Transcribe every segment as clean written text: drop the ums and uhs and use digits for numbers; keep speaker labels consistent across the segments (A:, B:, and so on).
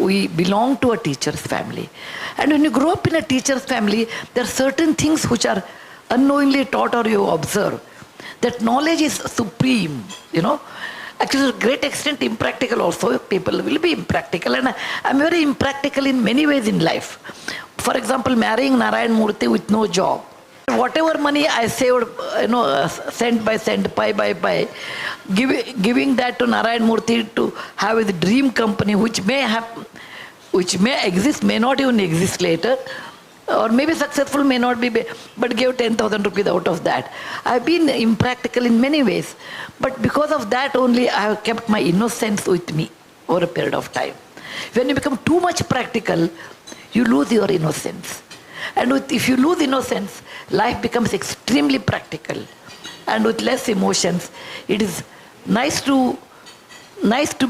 A: we belong to a teacher's family. And when you grow up in a teacher's family, there are certain things which are unknowingly taught or you observe. That knowledge is supreme, you know. Actually, to a great extent, impractical also. People will be impractical, and I'm very impractical in many ways in life. For example, marrying Narayan Murty with no job. Whatever money I saved, cent by cent, pie by pie, giving that to Narayan Murty to have his dream company, which may exist, may not even exist later, or maybe successful, may not be, but gave 10,000 rupees out of that. I've been impractical in many ways, but because of that only I have kept my innocence with me over a period of time. When you become too much practical, you lose your innocence. And if you lose innocence, life becomes extremely practical. And with less emotions, it is nice to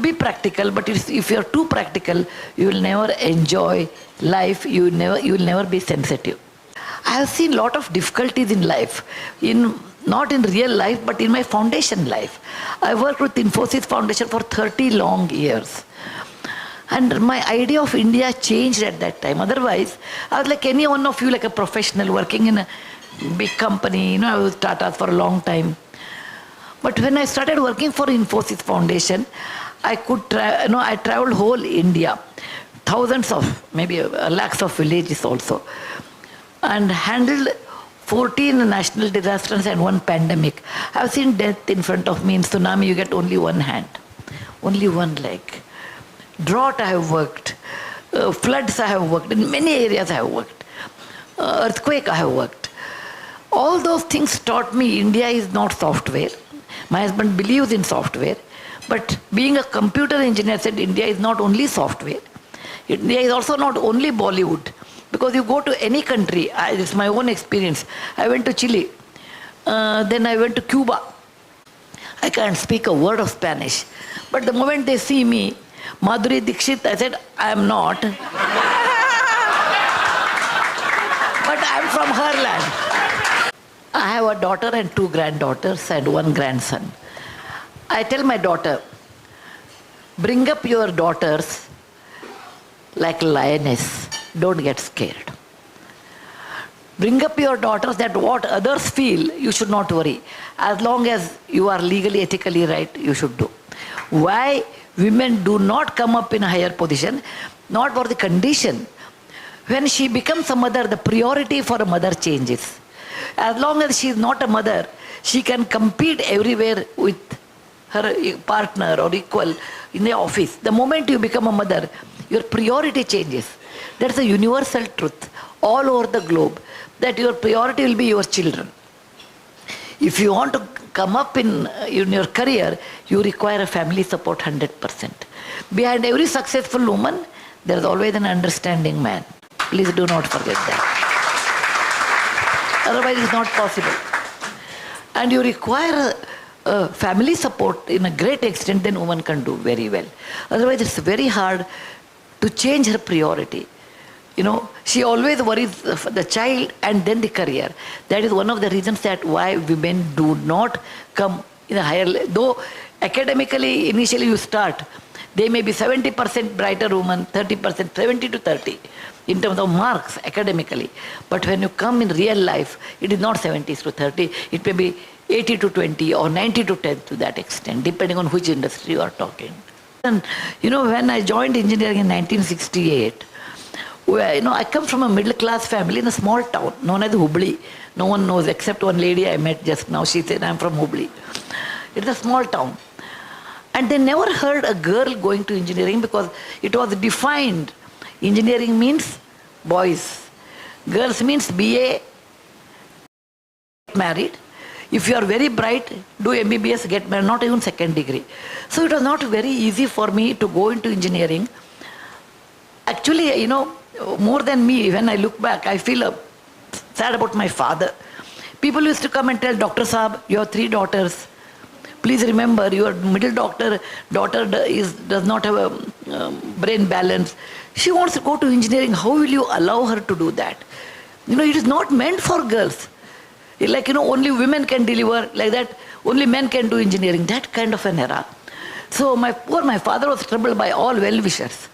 A: be practical, but if you're too practical, you will never enjoy life, you will never be sensitive. I have seen a lot of difficulties in life, not in real life, but in my foundation life. I worked with Infosys Foundation for 30 long years. And my idea of India changed at that time. Otherwise, I was like any one of you, like a professional working in a big company. I was Tata for a long time. But when I started working for Infosys Foundation, I traveled whole India, thousands of, maybe lakhs of villages also, and handled 14 national disasters and one pandemic. I've seen death in front of me. In tsunami, you get only one hand, only one leg. Drought I have worked, floods I have worked, in many areas I have worked, earthquake I have worked. All those things taught me India is not software. My husband believes in software, but being a computer engineer said India is not only software. India is also not only Bollywood, because you go to any country, it's my own experience. I went to Chile, then I went to Cuba. I can't speak a word of Spanish, but the moment they see me, Madhuri Dixit, I said, I am not. But I am from her land. I have a daughter and 2 granddaughters and 1 grandson. I tell my daughter, bring up your daughters like lioness. Don't get scared. Bring up your daughters that what others feel, you should not worry. As long as you are legally, ethically right, you should do. Why women do not come up in a higher position? Not for the condition. When she becomes a mother, the priority for a mother changes. As long as she is not a mother, she can compete everywhere with her partner or equal in the office. The moment you become a mother, your priority changes. That's a universal truth all over the globe, that your priority will be your children. If you want to come up in your career, you require a family support 100%. Behind every successful woman, there is always an understanding man. Please do not forget that. Otherwise, it's not possible. And you require a family support in a great extent, then woman can do very well. Otherwise, it's very hard to change her priority. She always worries for the child and then the career. That is one of the reasons that why women do not come in a higher level. Though academically, initially you start, they may be 70% brighter woman, 30%, 70 to 30 in terms of marks academically. But when you come in real life, it is not 70 to 30, it may be 80 to 20 or 90 to 10 to that extent, depending on which industry you are talking. And when I joined engineering in 1968, where, I come from a middle-class family in a small town known as Hubli. No one knows except one lady I met just now. She said, I'm from Hubli. It's a small town. And they never heard a girl going to engineering because it was defined. Engineering means boys. Girls means BA, married. If you are very bright, do MBBS, get married, not even second degree. So it was not very easy for me to go into engineering. Actually, more than me, when I look back, I feel sad about my father. People used to come and tell, Dr. Saab, you have 3 daughters. Please remember, your middle daughter does not have a brain balance. She wants to go to engineering. How will you allow her to do that? It is not meant for girls. Like, only women can deliver, like that, only men can do engineering. That kind of an era. So my father was troubled by all well-wishers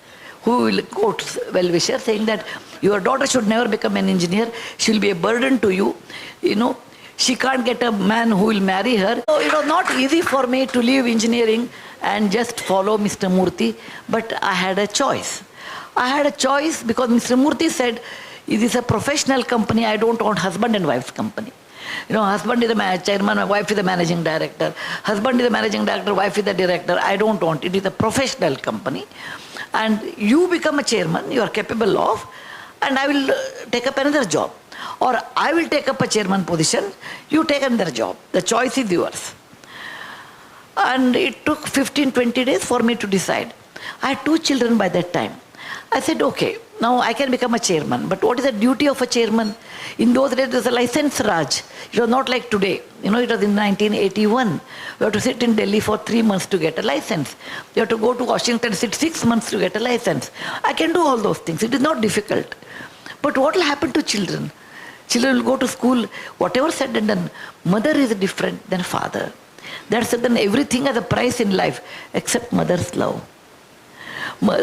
A: who will quote well-wisher saying that your daughter should never become an engineer. She will be a burden to you. She can't get a man who will marry her. So it was not easy for me to leave engineering and just follow Mr. Murty, but I had a choice. I had a choice because Mr. Murty said, it is a professional company, I don't want husband and wife's company. Husband is the chairman, wife is the managing director. Husband is the managing director, wife is the director. I don't want. It is a professional company. And you become a chairman, you are capable of, and I will take up another job. Or I will take up a chairman position, you take another job. The choice is yours. And it took 15-20 days for me to decide. I had 2 children by that time. I said, okay, now I can become a chairman. But what is the duty of a chairman? In those days, there was a license Raj. It was not like today. It was in 1981. We have to sit in Delhi for 3 months to get a license. You have to go to Washington, sit 6 months to get a license. I can do all those things. It is not difficult. But what will happen to children? Children will go to school, whatever said and done. Mother is different than father. That's then everything has a price in life except mother's love.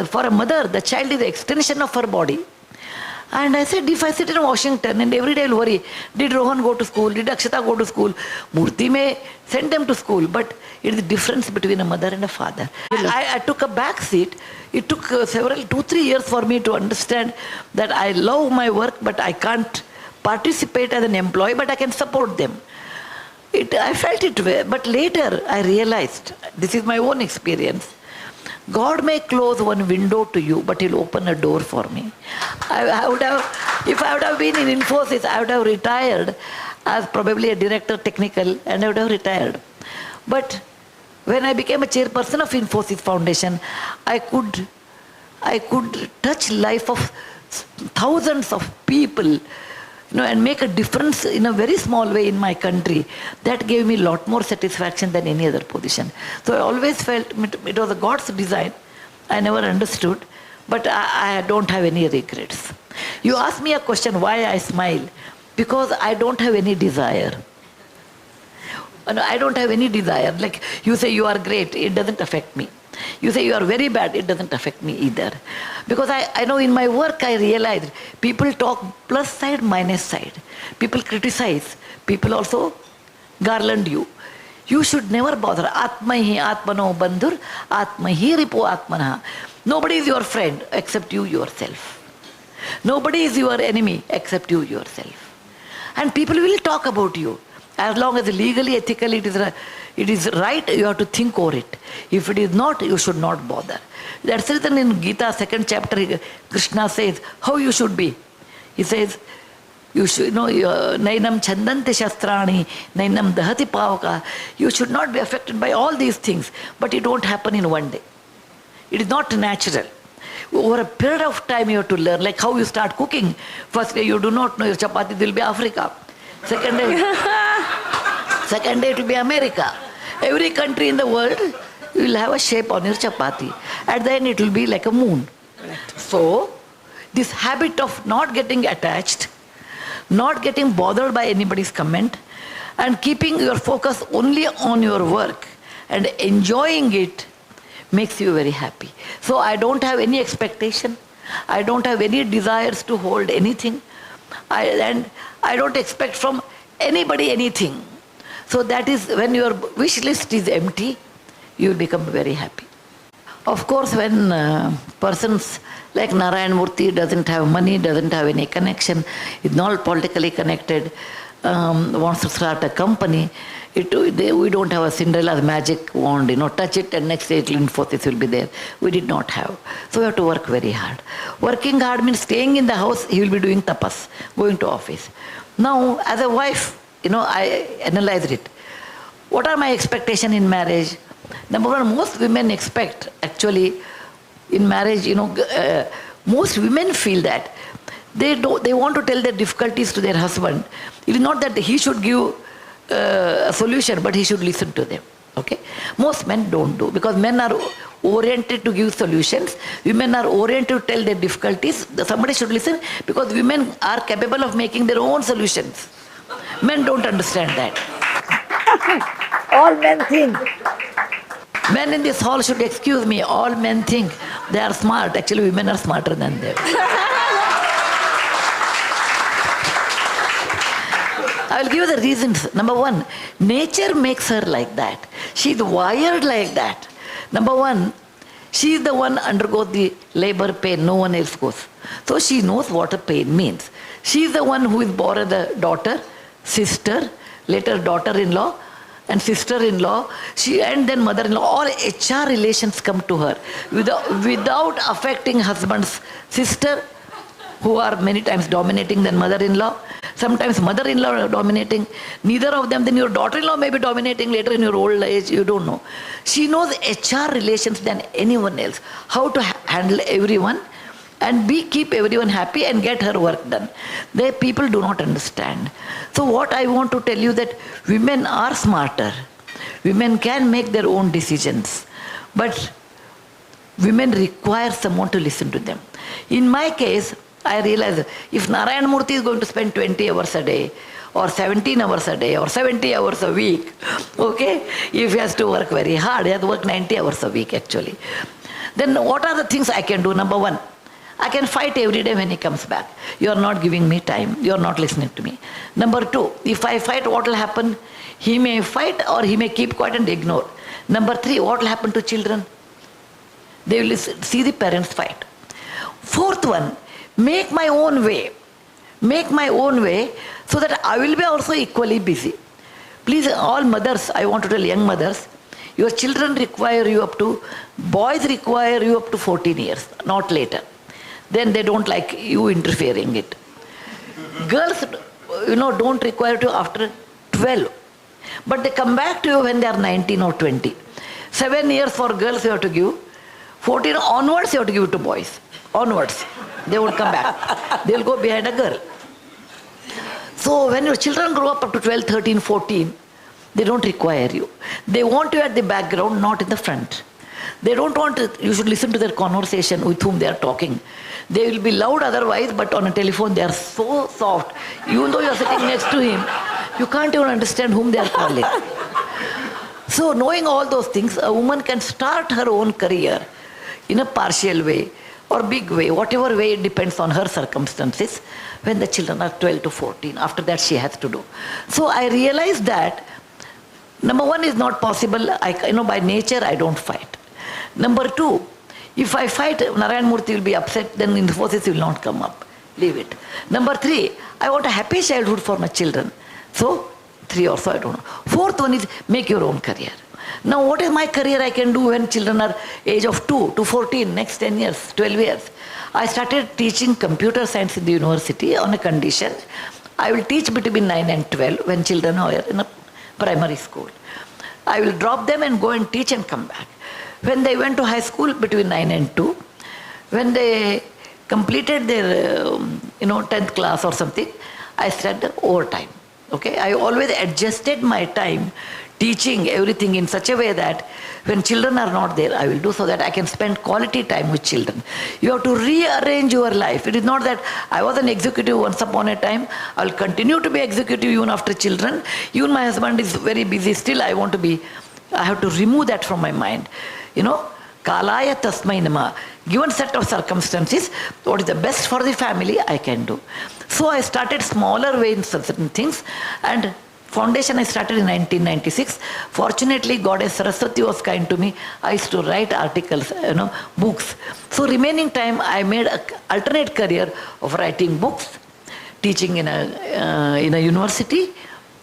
A: For a mother, the child is the extension of her body. And I said, if I sit in Washington and every day I'll worry, did Rohan go to school? Did Akshata go to school? Murty may send them to school, but it is the difference between a mother and a father. I took a back seat. It took 2-3 years for me to understand that I love my work, but I can't participate as an employee, but I can support them. I felt it way, but later I realized, this is my own experience, God may close one window to you, but He'll open a door for me. If I would have been in Infosys, I would have retired as probably a director technical, and I would have retired. But when I became a chairperson of Infosys Foundation, I could touch life of thousands of people, and make a difference in a very small way in my country. That gave me a lot more satisfaction than any other position. So I always felt it was a God's design. I never understood, but I don't have any regrets. You ask me a question, why I smile? Because I don't have any desire. I don't have any desire. Like you say you are great, it doesn't affect me. You say you are very bad, it doesn't affect me either. Because I know in my work I realized people talk plus side, minus side. People criticize. People also garland you. You should never bother. Atmahi atmano bandhur, atmahi ripo atmana. Nobody is your friend except you yourself. Nobody is your enemy except you yourself. And people will talk about you. As long as legally, ethically it is right, you have to think over it. If it is not, you should not bother. That's written in Gita, 2nd chapter, Krishna says how you should be. He says, you should nainam chandante shastrani, nainam dahati pavaka. You should not be affected by all these things, but it won't happen in one day. It is not natural. Over a period of time you have to learn, like how you start cooking. First day you do not know your chapati will be Africa. Second day it will be America. Every country in the world will have a shape on your chapati. At the end it will be like a moon. So, this habit of not getting attached, not getting bothered by anybody's comment, and keeping your focus only on your work and enjoying it makes you very happy. So I don't have any expectation. I don't have any desires to hold anything. And I don't expect from anybody anything. So that is when your wish list is empty, you will become very happy. Of course, when persons like Narayan Murthy doesn't have money, doesn't have any connection, is not politically connected, wants to start a company, we don't have a Cinderella's magic wand, touch it and next day Infosys will be there. We did not have. So we have to work very hard. Working hard means staying in the house, he will be doing tapas, going to office. Now, as a wife, I analyzed it. What are my expectations in marriage? Number one, most women expect, actually, in marriage, most women feel that they want to tell their difficulties to their husband. It is not that he should give a solution, but he should listen to them. Okay? Most men don't do, because men are oriented to give solutions. Women are oriented to tell their difficulties. Somebody should listen, because women are capable of making their own solutions. Men don't understand that.
B: All men think
A: Men in this hall should excuse me. All men think they are smart. Actually, women are smarter than them. I will give you the reasons. Number one, nature makes her like that. She's wired like that. Number one, she is the one undergoes the labor pain, no one else goes. So she knows what a pain means. She is the one who is born as a daughter, sister, later daughter-in-law, and sister-in-law, and then mother-in-law. All HR relations come to her without affecting husband's sister, who are many times dominating than mother-in-law. Sometimes mother-in-law are dominating. Neither of them, then your daughter-in-law may be dominating later in your old age, you don't know. She knows HR relations than anyone else. How to handle everyone and keep everyone happy and get her work done. The people do not understand. So what I want to tell you that women are smarter. Women can make their own decisions. But women require someone to listen to them. In my case, I realize if Narayana Murty is going to spend 20 hours a day, or 17 hours a day, or 70 hours a week, okay, if he has to work very hard, he has to work 90 hours a week actually, then what are the things I can do? Number one, I can fight every day when he comes back. You are not giving me time, you are not listening to me. Number two, if I fight, what will happen? He may fight or he may keep quiet and ignore. Number three, what will happen to children? They will see the parents fight. Fourth one, make my own way. Make my own way so that I will be also equally busy. Please, all mothers, I want to tell young mothers, your children require you boys require you up to 14 years, not later. Then they don't like you interfering it. Girls, don't require you after 12. But they come back to you when they are 19 or 20. 7 years for girls you have to give. 14 onwards you have to give it to boys. Onwards. They won't come back. They'll go behind a girl. So when your children grow up to 12, 13, 14, they don't require you. They want you at the background, not in the front. They don't want you should listen to their conversation with whom they are talking. They will be loud otherwise, but on a telephone they are so soft. Even though you are sitting next to him, you can't even understand whom they are calling. So knowing all those things, a woman can start her own career in a partial way or big way, whatever way it depends on her circumstances, when the children are 12 to 14. After that she has to do. So I realized that number one is not possible. By nature I don't fight. Number two, if I fight, Narayana Murty will be upset, then Infosys will not come up. Leave it. Number three, I want a happy childhood for my children. So, three or so, I don't know. Fourth one is make your own career. Now, what is my career I can do when children are age of 2 to 14, next 10 years, 12 years? I started teaching computer science in the university on a condition. I will teach between 9 and 12 when children are in a primary school. I will drop them and go and teach and come back. When they went to high school between 9 and 2, when they completed their 10th class or something, I started overtime. Okay, I always adjusted my time teaching everything in such a way that when children are not there, I will do so that I can spend quality time with children. You have to rearrange your life. It is not that I was an executive once upon a time. I will continue to be executive even after children. Even my husband is very busy. Still, I have to remove that from my mind. Kalaya tasmai nama. Given set of circumstances, what is the best for the family, I can do. So I started smaller way in certain things, and foundation I started in 1996. Fortunately, Goddess Saraswati was kind to me. I used to write articles, books. So remaining time, I made an alternate career of writing books, teaching in a university,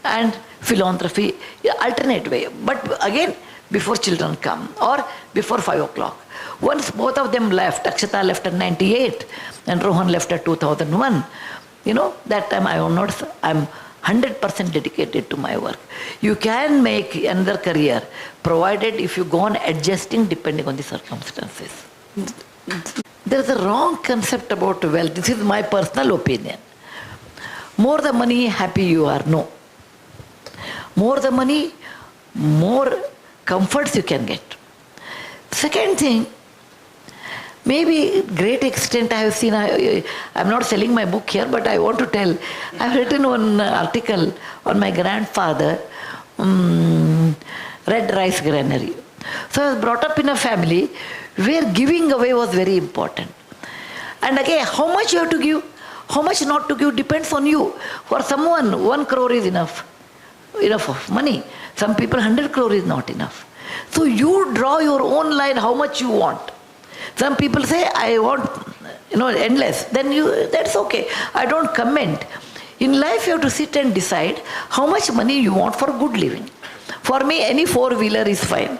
A: and philanthropy, alternate way. But again, before children come or before 5 o'clock. Once both of them left, Akshata left at 98 and Rohan left at 2001. That time I'm 100% dedicated to my work. You can make another career provided if you go on adjusting depending on the circumstances. There's a wrong concept about wealth. This is my personal opinion. More the money, happy you are. No. More the money, more comforts you can get. Second thing, maybe great extent I have seen, I'm not selling my book here, but I want to tell, I've written one article on my grandfather, Red Rice Granary. So I was brought up in a family where giving away was very important. And again, how much you have to give, how much not to give depends on you. For someone, 1 crore is enough of money. Some people 100 crore is not enough. So you draw your own line how much you want. Some people say, I want, endless. Then that's okay. I don't comment. In life, you have to sit and decide how much money you want for good living. For me, any four-wheeler is fine.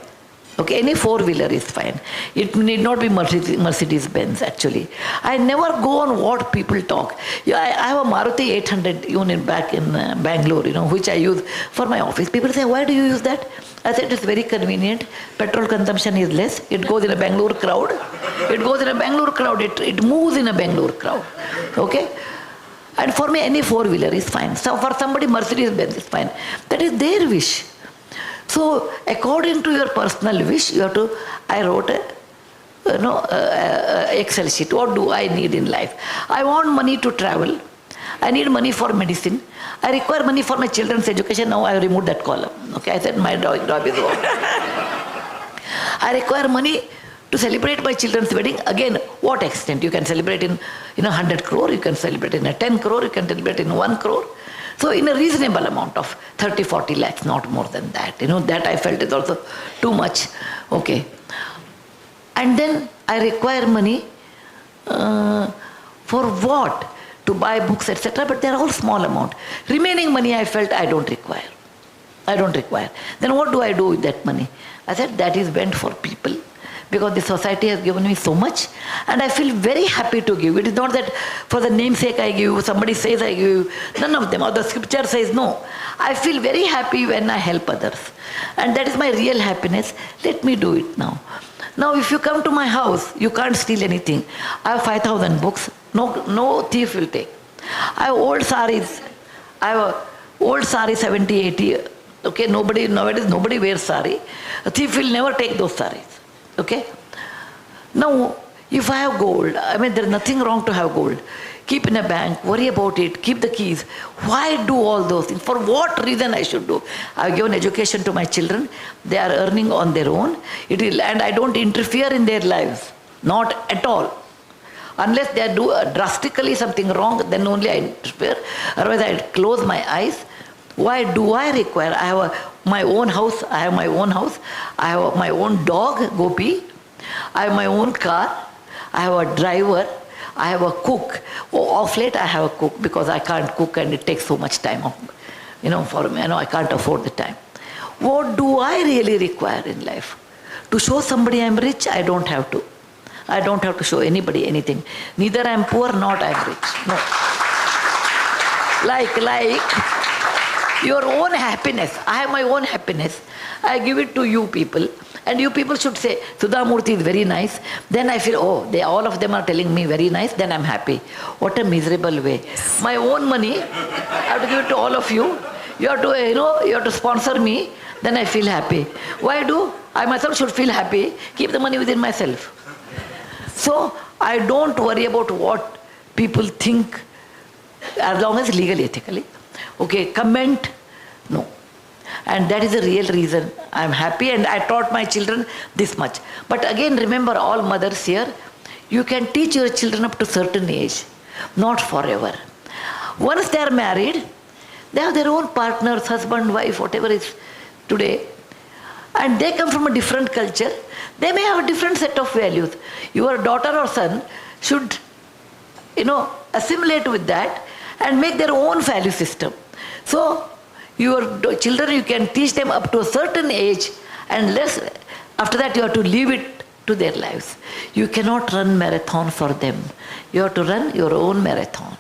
A: Okay, any four-wheeler is fine. It need not be Mercedes-Benz, actually. I never go on what people talk. Yeah, I have a Maruti 800 unit back in Bangalore, which I use for my office. People say, why do you use that? I said, it's very convenient. Petrol consumption is less. It goes in a Bangalore crowd. It goes in a Bangalore crowd. It moves in a Bangalore crowd. Okay? And for me, any four-wheeler is fine. So for somebody, Mercedes-Benz is fine. That is their wish. So according to your personal wish, you have to, I wrote a Excel sheet. What do I need in life? I want money to travel. I need money for medicine. I require money for my children's education. Now I removed that column. Okay, I said my job is over. I require money to celebrate my children's wedding. Again, what extent? You can celebrate in 100 crore, you can celebrate in a 10 crore, you can celebrate in 1 crore. So in a reasonable amount of 30-40 lakhs, not more than that. That I felt is also too much. Okay. And then I require money for what? To buy books, etc. But they are all small amount. Remaining money I felt I don't require. I don't require. Then what do I do with that money? I said that is meant for people. Because the society has given me so much and I feel very happy to give. It is not that for the namesake I give, somebody says I give, none of them, or the scripture says no. I feel very happy when I help others. And that is my real happiness. Let me do it now. Now if you come to my house, you can't steal anything. I have 5,000 books, no thief will take. I have old saris, 70, 80, okay, nowadays nobody wears sari. A thief will never take those saris. Okay? Now, if I have gold, there is nothing wrong to have gold. Keep in a bank, worry about it, keep the keys. Why do all those things? For what reason I should do? I have given education to my children. They are earning on their own. And I don't interfere in their lives. Not at all. Unless they do drastically something wrong, then only I interfere. Otherwise, I close my eyes. Why do I require? I have my own house. I have my own dog, Gopi. I have my own car. I have a driver. I have a cook. Off late I have a cook because I can't cook and it takes so much time. For me, I can't afford the time. What do I really require in life? To show somebody I'm rich, I don't have to. I don't have to show anybody anything. Neither I'm poor, not I'm rich. No. Like your own happiness. I have my own happiness. I give it to you people. And you people should say, Sudha Murty is very nice. Then I feel, all of them are telling me very nice. Then I'm happy. What a miserable way. My own money, I have to give it to all of you. You have to, you have to sponsor me. Then I feel happy. Why do? I myself should feel happy. Keep the money within myself. So I don't worry about what people think as long as legally, ethically. Okay, comment, no. And that is the real reason I'm happy, and I taught my children this much. But again, remember, all mothers here, you can teach your children up to a certain age, not forever. Once they are married, they have their own partners, husband, wife, whatever is today, and they come from a different culture. They may have a different set of values. Your daughter or son should, assimilate with that and make their own value system. So, your children, you can teach them up to a certain age, and after that you have to leave it to their lives. You cannot run marathon for them. You have to run your own marathon.